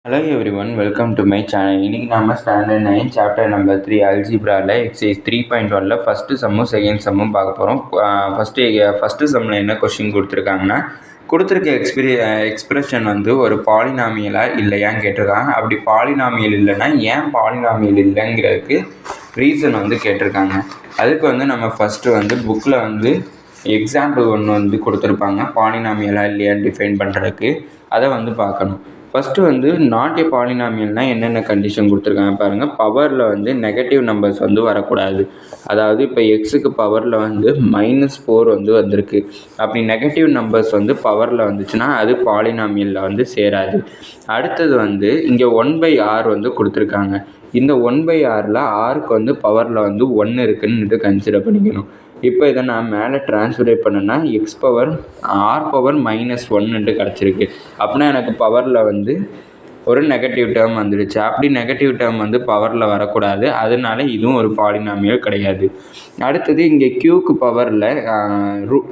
Hello everyone, welcome to my channel. இன்னைக்கு நாம standard 9 chapter number 3 அல்ஜிப்ரால எக்ஸசைஸ் 3.1ல ஃபர்ஸ்ட் சம்மும் செகண்ட் சம்மும் பார்க்க போகிறோம். ஃபர்ஸ்ட் சம்மில் என்ன கொஸ்டின் கொடுத்துருக்காங்கன்னா, கொடுத்துருக்க எக்ஸ்பிரஷன் வந்து ஒரு பாலினாமியலா இல்லையான்னு கேட்டிருக்காங்க. அப்படி பாலினாமியல் இல்லைன்னா ஏன் பாலினாமியல் இல்லைங்கிறதுக்கு ரீசன் வந்து கேட்டிருக்காங்க. அதுக்கு வந்து நம்ம ஃபஸ்ட்டு வந்து புக்கில் வந்து எக்ஸாம்பிள் ஒன்று வந்து கொடுத்துருப்பாங்க பாலினாமியலா இல்லையான்னு டிஃபைன் பண்ணுறதுக்கு. அதை வந்து பார்க்கணும். ஃபஸ்ட்டு வந்து நாட் ஏ பாலினாமியல்னால் என்னென்ன கண்டிஷன் கொடுத்துருக்காங்க பாருங்கள். பவரில் வந்து நெகட்டிவ் நம்பர்ஸ் வந்து வரக்கூடாது. அதாவது இப்போ எக்ஸுக்கு பவரில் வந்து -4 வந்து வந்திருக்கு. அப்படி நெகட்டிவ் நம்பர்ஸ் வந்து பவரில் வந்துச்சுன்னா அது பாலினாமியலில் வந்து சேராது. அடுத்தது வந்து இங்கே 1/r வந்து கொடுத்துருக்காங்க. இந்த 1/rல ஆருக்கு வந்து பவரில் வந்து 1 இருக்குன்னு கன்சிடர் பண்ணிக்கணும். இப்போ இதை நான் மேலே ட்ரான்ஸ்ஃபரேட் பண்ணேன்னா r⁻−1 கிடச்சிருக்கு. அப்படின்னா எனக்கு பவரில் வந்து ஒரு நெகட்டிவ் டேர்ம் வந்துடுச்சு. அப்படி நெகட்டிவ் டேர்ம் வந்து பவரில் வரக்கூடாது. அதனால இதுவும் ஒரு பாலினாமியல் கிடையாது. அடுத்தது இங்கே க்யூக்கு பவரில்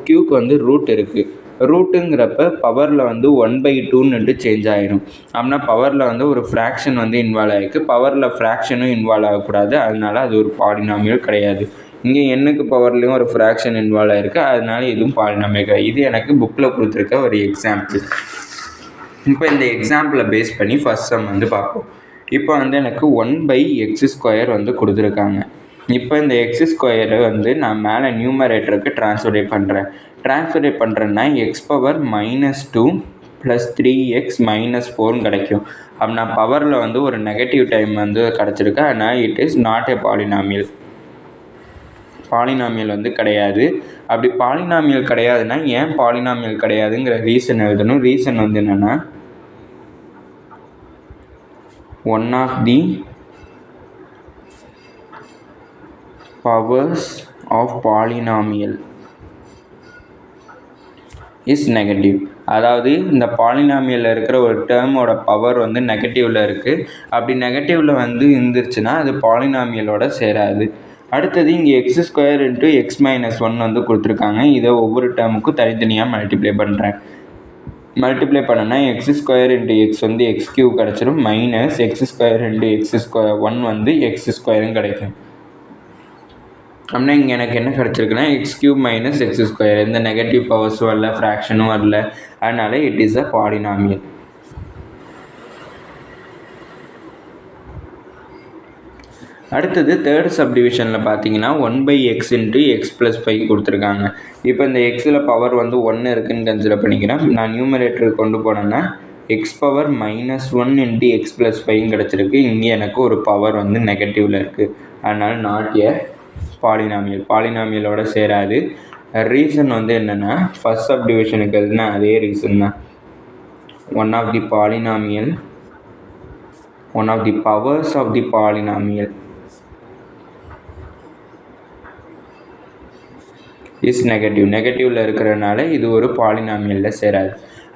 க்யூக்கு வந்து ரூட் இருக்குது. ரூட்டுங்கிறப்ப பவரில் வந்து 1/2 சேஞ்ச் ஆகிடும். அப்படின்னா பவரில் வந்து ஒரு ஃப்ராக்ஷன் வந்து இன்வால்வ் ஆகிருக்கு. பவரில் ஃப்ராக்ஷனும் இன்வால்வ் ஆகக்கூடாது. அதனால அது ஒரு பாலினாமியல் கிடையாது. இங்கே எண்ணுக்கு பவர்லேயும் ஒரு ஃப்ராக்ஷன் இன்வால்வ் ஆகிருக்கு. அதனால இதுவும் பாலினாமியல் கிடையாது. இது எனக்கு புக்கில் கொடுத்துருக்க ஒரு எக்ஸாம்பிள். இப்போ இந்த எக்ஸாம்பிளை பேஸ் பண்ணி ஃபர்ஸ்ட் சம் வந்து பார்ப்போம். இப்போ வந்து எனக்கு 1/x² வந்து கொடுத்துருக்காங்க. இப்போ இந்த x² வந்து நான் மேலே நியூமரேட்டருக்கு ட்ரான்ஸ்ஃபரேட் பண்ணுறேன்னா x⁻−2 + 3x - 4 கிடைக்கும். அப்படின்னா பவரில் வந்து ஒரு நெகட்டிவ் டைம் வந்து கிடச்சிருக்கு. அதனால் it is not a polynomial வந்து கிடையாது. அப்படி பாலினாமியல் கிடையாதுன்னா ஏன் பாலினாமியல் கிடையாதுங்கிற ரீசன் எழுதணும். ரீசன் வந்து என்னென்னா, one of the powers of polynomial is negative. அதாவது இந்த பாலினாமியலில் இருக்கிற ஒரு டேர்மோட பவர் வந்து நெகட்டிவில் இருக்குது. அப்படி நெகட்டிவில் வந்து இருந்துருச்சுன்னா அது பாலினாமியலோட சேராது. அடுத்தது இங்கே x² × x-1 வந்து கொடுத்துருக்காங்க. இதை ஒவ்வொரு டேர்முக்கும் தனித்தனியாக மல்டிப்ளை பண்ணேன்னா x² × x வந்து x³ கிடச்சிடும். -x² × x1 வந்து x² கிடைக்கும். அப்படின்னா இங்கே எனக்கு என்ன கிடச்சிருக்குன்னா x³ - x². எந்த நெகட்டிவ் பவர்ஸும் வரல, ஃப்ராக்ஷனும் வரல. அதனால இட் இஸ் அ பாலினாமியல். அடுத்தது தேர்ட் சப்டிவிஷனில் பார்த்தீங்கன்னா 1/x × x + 5 கொடுத்துருக்காங்க. இப்போ இந்த எக்ஸில் பவர் வந்து 1 இருக்குதுன்னு கன்சிடர் பண்ணிக்கிறேன். நான் நியூமரேட்டருக்கு கொண்டு போனேன்னா x⁻−1 × x + 5 கிடச்சிருக்கு. இங்கே எனக்கு ஒரு பவர் வந்து நெகட்டிவில் இருக்குது. அதனால் நாட் ஏ பாலினாமியலோட சேராது. ரீசன் வந்து என்னென்னா, ஃபர்ஸ்ட் சப்டிவிஷனுக்கு எதுனா அதே ரீசன் தான். One of the powers of the polynomial is நெகட்டிவில் இருக்கிறதுனால இது ஒரு பாலினாமியலில் சேராது.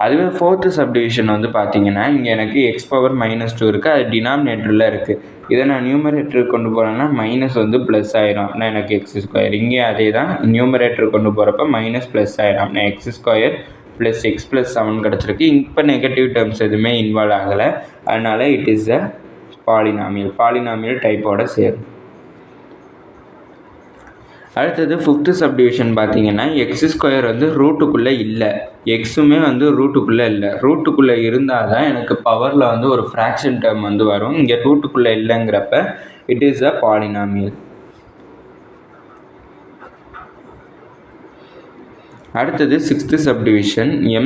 அதுவே ஃபோர்த்து சப்டிவிஷன் வந்து பார்த்தீங்கன்னா, இங்கே எனக்கு x⁻−2 இருக்குது. அது டினாமினேட்டரில் இருக்குது. இதை நான் நியூமரேட்டருக்கு கொண்டு போகிறேன்னா மைனஸ் வந்து ப்ளஸ் ஆகிடும். அப்படின்னா எனக்கு x². இங்கே அதே தான், நியூமரேட்டருக்கு கொண்டு போகிறப்ப மைனஸ் ப்ளஸ் ஆகிடும். அப்படின்னா x² + x + 7 கிடச்சிருக்கு. இப்போ நெகட்டிவ் டேர்ம்ஸ் எதுவுமே இன்வால்வ் ஆகலை. அதனால் இட் இஸ் அ பாலினாமியல் டைப்போட சேரும். அடுத்தது ஃபிஃப்த்து சப்டிவிஷன் பார்த்தீங்கன்னா, x² வந்து ரூட்டுக்குள்ளே இல்லை, எக்ஸுமே வந்து ரூட்டுக்குள்ளே இல்லை. ரூட்டுக்குள்ளே இருந்தால் தான் எனக்கு பவரில் வந்து ஒரு ஃப்ராக்ஷன் டேர்ம் வந்து வரும். இங்கே ரூட்டுக்குள்ளே இல்லைங்கிறப்ப இட் இஸ் அ பாலினாமியல். அடுத்தது sixth subdivision m²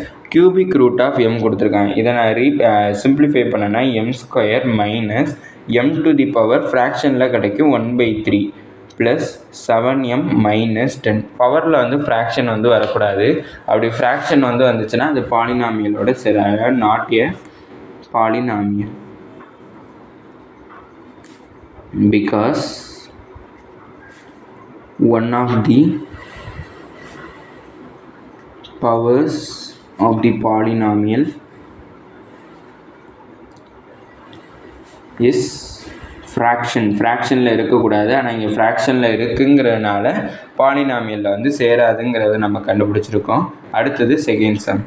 - cubic root of m கொடுத்துருக்காங்க. இதை நான் சிம்பிளிஃபை பண்ணேன்னா m² - m⁻, ஃப்ராக்ஷனில் கிடைக்கும் 1/3 + 7m - 10. பவரில் வந்து ஃப்ராக்ஷன் வந்து வரக்கூடாது. அப்படி ஃப்ராக்ஷன் வந்து வந்துச்சுன்னா அது பாலினாமியலோட சேராது. Not a polynomial because one of the powers of the polynomial is ஃப்ராக்ஷனில் இருக்கக்கூடாது. ஆனால் இங்கே ஃப்ராக்ஷனில் இருக்குங்கிறதுனால பாலினாமியலில் வந்து சேராதுங்கிறத நம்ம கண்டுபிடிச்சிருக்கோம். அடுத்தது செகண்ட் சம்.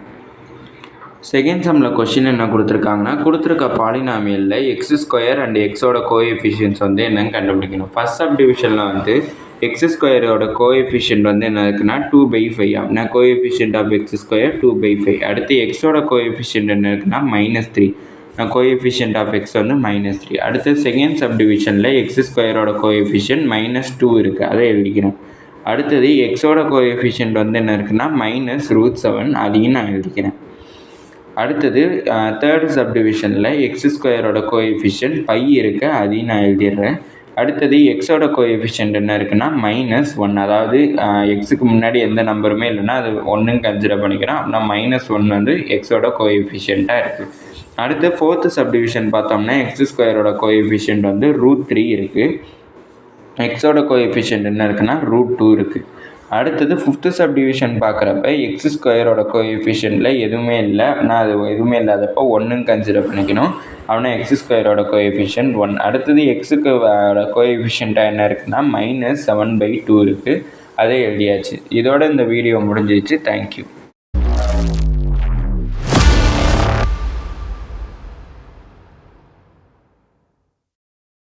செகண்ட் சம்மில் கொஷின் என்ன கொடுத்துருக்காங்கன்னா, கொடுத்துருக்க பாலினாமியலில் எக்ஸ் ஸ்கொயர் அண்ட் எக்ஸோட கோஎஃபிஷியன்ஸ் வந்து என்னன்னு கண்டுபிடிக்கணும். ஃபர்ஸ்ட் சப்டிவிஷனில் வந்து எக்ஸ் ஸ்கொயரோட கோஎஃபிஷியன்ட் வந்து என்ன இருக்குன்னா 2/5 அப்படின்னா கோஎஃபிஷியன்ட் ஆஃப் எக்ஸ் ஸ்கொயர் 2/5. அடுத்து எக்ஸோட கோஎஃபிஷியன்ட் என்ன இருக்குன்னா -3. கோஎஃபிஷியன்ட் ஆஃப் எக்ஸ் வந்து -3. அடுத்து செகண்ட் சப்டிவிஷனில் எக்ஸ் ஸ்கொயரோட கோஎஃபிஷியன்ட் -2 இருக்குது, அதை எழுதிக்கிறேன். அடுத்தது எக்ஸோட கோஎஃபிஷியன்ட் வந்து என்ன இருக்குன்னா -√7, அதையும் நான் எழுதிக்கிறேன். அடுத்தது தேர்டு சப்டிவிஷனில் எக்ஸ் ஸ்கொயரோட கோஎஃபிஷியன்ட் பை இருக்குது, அதையும் நான் எழுதிடுறேன். அடுத்தது எக்ஸோட கோஎஃபிஷியன்ட் என்ன இருக்குன்னா -1, அதாவது எக்ஸுக்கு முன்னாடி எந்த நம்பருமே இல்லைன்னா அது 1ன்னு கன்சிடர் பண்ணிக்கிறேன். அப்படின்னா -1 வந்து எக்ஸோட கோஎஃபிஷியண்ட்டாக இருக்குது. அடுத்து ஃபோர்த்து சப்டிவிஷன் பார்த்தோம்னா எக்ஸ் ஸ்கொயரோட கோஎஃபிஷியன்ட் வந்து √3 இருக்குது. எக்ஸோட கோஎஃபிஷியன்ட் என்ன இருக்குன்னா √2 இருக்குது. அடுத்தது ஃபிஃப்த்து சப்டிவிஷன் பார்க்குறப்ப எக்ஸ் ஸ்கொயரோட கோஎஃபிஷியன்ட்டில் எதுவுமே இல்லை, ஆனால் அது எதுவுமே இல்லாதப்போ 1ன்னு கன்சிடர் பண்ணிக்கணும். அப்படின்னா எக்ஸ் ஸ்கொயரோட கோஎஃபிஷியன்ட் 1. அடுத்தது எக்ஸுக்கு கோஎஃபிஷியண்ட்டாக என்ன இருக்குன்னா -7/2 இருக்குது, அதே எழுதியாச்சு. இதோட இந்த வீடியோ முடிஞ்சிச்சு. தேங்க்யூ.